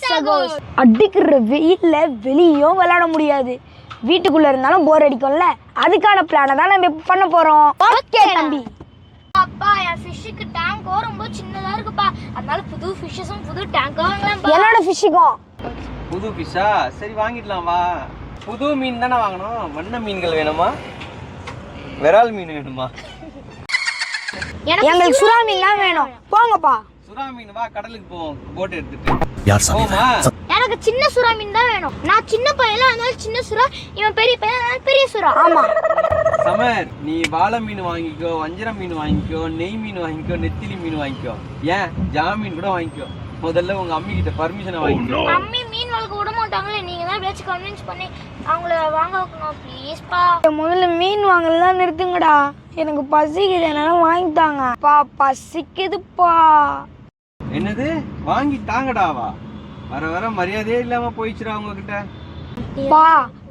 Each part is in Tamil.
சகோஸ். அடிக்கிற வெயில்ல வெளியும் விளையாட முடியாது, வீட்டுக்குள்ள இருந்தாலும் போர் அடிக்கும்ல. அதுக்கான பிளானை தான் நம்ம பண்ண போறோம். ஓகே தம்பி. அப்பா என் ஃபிஷ்ஷுக்கு டேங்கோ ரொம்ப சின்னதா இருக்குப்பா, அதனால புது ஃபிஷ்ஷஸும் புது டேங்கோ வாங்கலாம். என்னோட ஃபிஷ்ஷுக்கும் புது ஃபிஷ்ஷா? சரி வாங்கிடலாம் வா. புது மீன் தானே வாங்கணும். வண்ண மீன்கள் வேணுமா, விரால் மீன் வேணுமா? எங்களுக்கு சுறா மீன் தான் வேணும். போங்கப்பா. சுறா மீன் வா, கடலுக்கு போவோம் போட் எடுத்துட்டு. எனக்கு சின்ன சுறா மீன் தான் வேணும். நான் சின்ன பையன், அதனால சின்ன சுறா. இவன் பெரிய பையன், அதனால பெரிய சுறா. ஆமா சமர், நீ வாழை மீன் வாங்கிக்கோ, வஞ்சர மீன் வாங்கிக்கோ, நெய் மீன் வாங்கிக்கோ, நெத்திலி மீன் வாங்கிக்கோ, ஏன் ஜாமீன் கூட வாங்கிக்கோ. முதல்ல உங்க அம்மி கிட்ட பர்மிஷனை வாங்கிக்கோ. அம்மி மீன் வளர்க்க விட மாட்டாங்களே, நீங்க தான் பேச்சு கன்வின்ஸ் பண்ணி அவங்கள வாங்க வைக்கணும் ப்ளீஸ்ப்பா. முதல்ல மீன் வாங்கலாம் நிறுத்துங்கடா, எனக்கு பசிக்குது, என்னால வாங்கிட்டாங்க. பா பசிக்குதுப்பா. என்னது வாங்கி தாங்கடாவா? வர வர மரியாதையே இல்லாம போயிடுச்சுடா உங்ககிட்ட. பா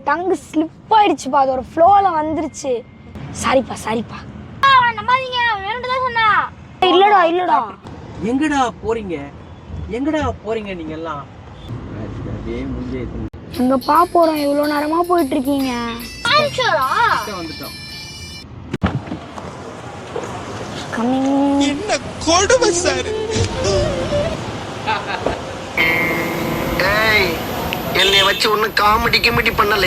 டங்கு ஸ்லிப் ஆயிடுச்சுப்பா, அது ஒரு ஃப்ளோல வந்துருச்சு. சாரிப்பா சாரிப்பா. நம்பாதீங்க, வேணும்னு தான் சொன்னா. இல்லடா இல்லடா. எங்கடா போறீங்க, எங்கடா போறீங்க நீங்க எல்லாம்? எங்கப்பா போறோம்? இவ்வளவு நேரமா போயிட்டு இருக்கீங்க. வந்துட்டோம். என்ன கொடுமை சார். ஏய், என்னைய வச்சு ஒண்ணு காமெடி கிமெடி பண்ணல.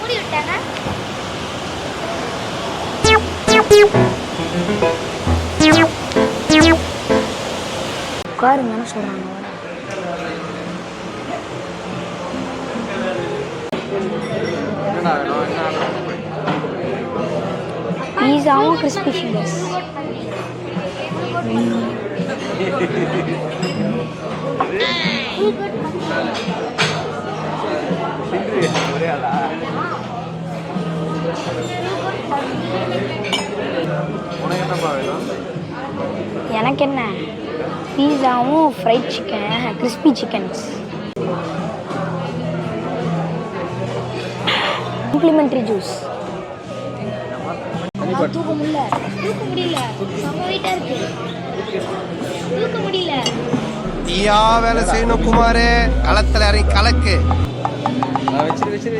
உட்காருங்க என்ன சொல்றாங்க. பீஸாவும் கிறிஸ்பி ஃபிங்கர்ஸ். எனக்கு என்ன, பீஸாவும் fried chicken, crispy chickens. Complimentary juice. தூக்க முடியல, செம்ம வெயிட்டா இருக்கு, தூக்க முடியல. நீயா வேலை செய்யணும் குமாரே, களத்துல இறங்கி கலக்கு. வச்சிரு செம்ம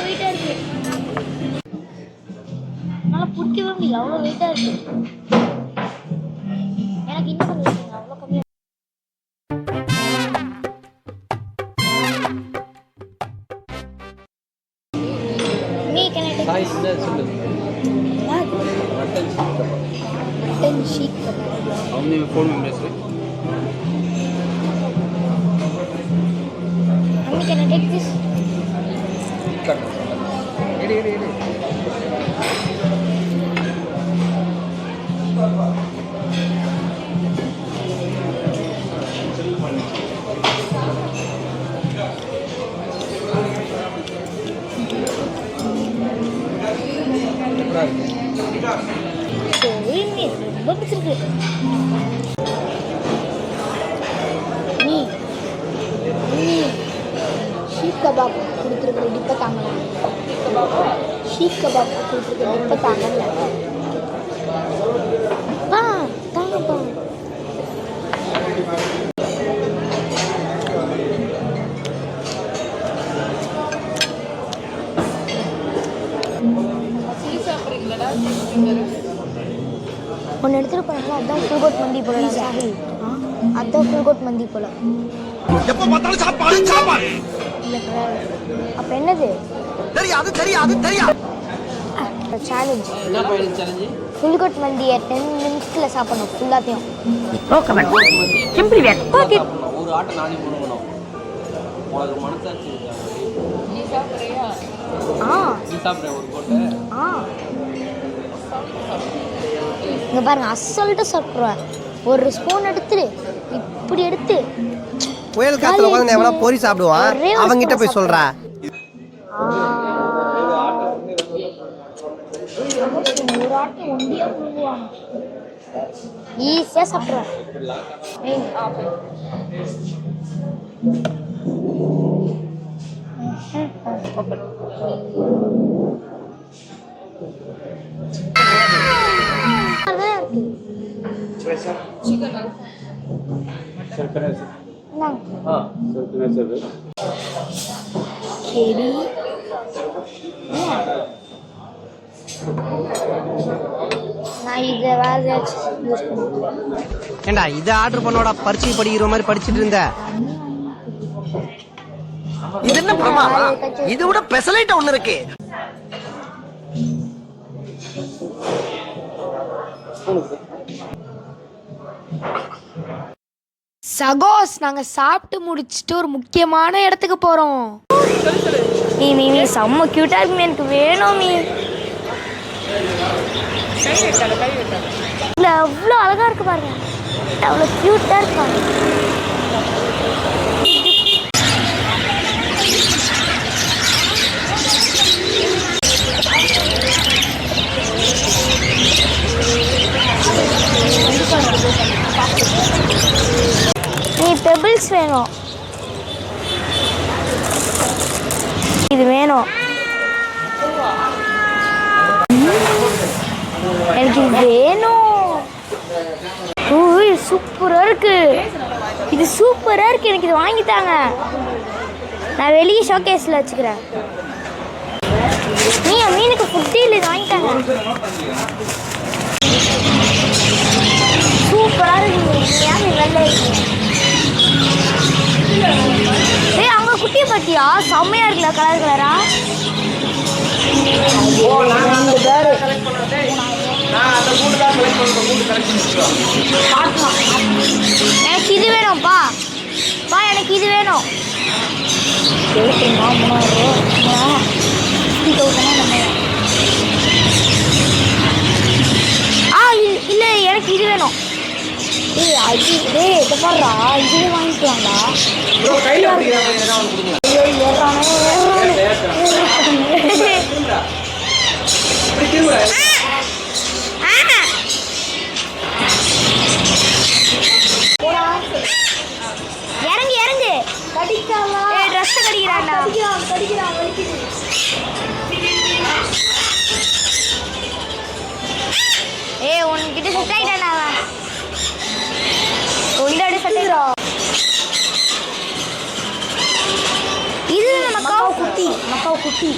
வெயிட்டா இருக்கு, என்னால பிடிக்கவே முடியல, அவ்வளோ வெயிட்டா இருக்கு. எனக்கு இன்னும் கொஞ்சம் இருக்குங்க, அவ்வளோ கம்மியா. மீ கேன் ஐ டேக் சொல்லு. मटन शीख कबाब. हमने फोन में से Mummy, can I take this? कट एडी ini ரொம்ப பிடிச்சிருக்கு. நீ ஷீக் கபாப் கொடுத்துருக்குற டிப்பை தாங்கலாம். ஷீக் கபாப் கொடுத்துருக்குற டிப்பை தாங்கல. அப்பா தாங்கப்பா. ஒன்று எடுத்துகிட்டு போனாங்களா, அதுதான் ஃபுல் கோட் மந்தி போல சாஹில். அதுதான் ஃபுல் கோட் மந்தி போல. எப்ப பார்த்தாலும் சாப்பாடு சாப்பாடு. அப்போ என்னது? தெரியாது சேலஞ்ச். என்ன பையன் சேலஞ்ச்? ஃபுல் கோட் மந்தியை 10 நிமிஷத்தில் சாப்பிடணும் ஃபுல்லாத்தையும். ஒரு ஆட்டை நானே போடணும். உனக்கு மனசாட்சி இருக்கா? நீ சாப்பிட்றியா? நீ சாப்பிட்ற ஒரு கோட்டை? இங்கே பாருங்க, அசால்ட்டாக சாப்பிட்ருவேன். ஒரு ஸ்பூன் எடுத்துட்டு இப்படி எடுத்து. புயல் காத்துல உட்காந்து எவனா பொரி சாப்பிடுவான், அவங்கிட்ட போய் சொல்றா. ஒரு ஆட்டை ஒண்டியா புழுங்குவாங்க. ஈஸியாக சாப்பிட்ருவேன். கேடி நான் இதை வேற ஏதாச்சும் யூஸ் பண்ணுவேன். ஏண்டா இதை ஆர்டர் பண்ணோட பரிச்சை படிக்கிற மாதிரி படிச்சுட்டு இருந்த. இது என்ன பிரமாதம்? இது விட பெசலைட் ஒண்ணு இருக்கு. சகோஸ் நாங்க சாப்பிட்டு முடிச்சிட்டு ஒரு முக்கியமான இடத்துக்கு போறோம். மீ மீ மீ செம்ம கியூட்டா இருக்கு, எனக்கு வேணும் மீ. இல்ல அவ்வளோ அழகா இருக்கு பாருங்க, அவ்வளோ கியூட்டா இருக்காங்க. நீ பெபிள்ஸ் வேணும், இது வேணும், எனக்கு இது வேணும். ஓய் சூப்பரா இருக்கு, இது சூப்பரா இருக்கு, எனக்கு இது வாங்கித்தாங்க. நான் வெளியே ஷோகேஸ்ல வச்சுக்கிறேன். நீ மீனுக்கு ஃபுட் இல்லை, இது வாங்கிட்டாங்க. சூப்பரா இருக்கு, ஏன் வெள்ளை இருக்கு. ஏய் அங்க குட்டியை பத்தியா செம்மையா இருக்குல்ல, கலர் கலரா. எனக்கு இது வேணும்ப்பா, பா எனக்கு இது வேணும். இல்லை எனக்கு இது வேணும். ஏய் அது டேய் இதை பாடுறா, இதுவே வாங்கிக்கலாம்டா. இறங்கு இறங்கு, ட்ரெஸ் கடிக்கிறான்டா. ஏய் உன்கிட்ட செட் ஆயிட்டான்டா அவன். உண்டாடி சட்டைரா, இது மக்காவ் குட்டி, மக்காவ் குட்டி.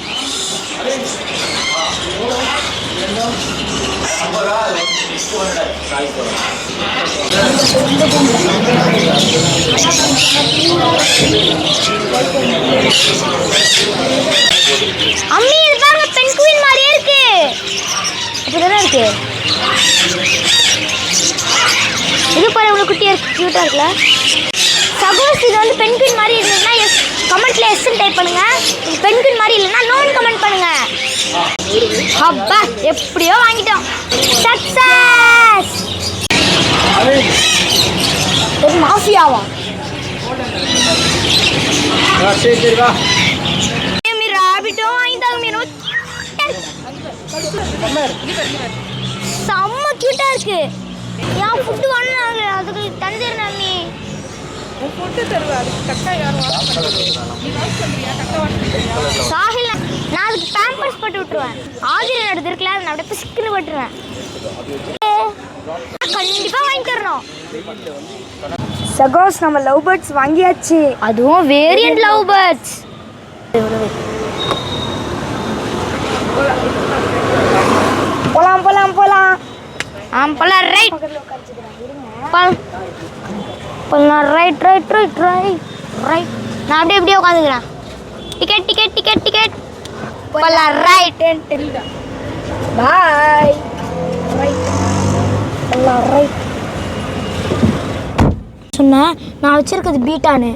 அம்மி இது பாருங்க, பென்குயின் மாதிரியே இருக்கு. அப்படிதானே இருக்கு. இது பாரு இவ்வளோ குட்டியா இருக்கு, கியூட்டா இருக்குல்ல. சப்போஸ் இது வந்து பென்குயின் மாதிரி இருந்ததுன்னா எஸ் கமெண்ட்ல எஸ்ன்னு டைப் பண்ணுங்க. இது பென்குயின் மாதிரி இல்லைன்னா நோன் கமெண்ட் பண்ணுங்க. அப்பா எப்படியோ வாங்கிட்டோம், சக்சஸ். இது மாஃபியாவா? ராபிட்டோ வாங்கிட்டாங்க மீன், செம்ம கியூட்டா இருக்கு. ஏன் ஃபுட்டு வாங்கினாங்க, அதுக்கு தண்ணி தரணும் நீ. சாஹில் நான் அதுக்கு பேம்பர்ஸ் போட்டு விட்டுருவேன். ஆதிரன் எடுத்து இருக்குல்ல, நான் அப்படியே பிசுக்குன்னு போட்டுருவேன். கண்டிப்பா வாங்கி தரணும். சகோஸ் நம்ம லவ் பேர்ட்ஸ் வாங்கியாச்சு, அதுவும் வேரியன்ட் லவ் பேர்ட்ஸ். போலாம் போலாம் போலாம். போலாம் ரைட், போலாம் right right right right right. நான் அப்படியே இப்படியே உட்காந்துக்கிறேன். Ticket ticket ticket ticket. போலாம் ரைட். பாய். ரைட் போலாம் ரைட். சொன்னேன் நான் வச்சிருக்கிறது பீட்டான்னு.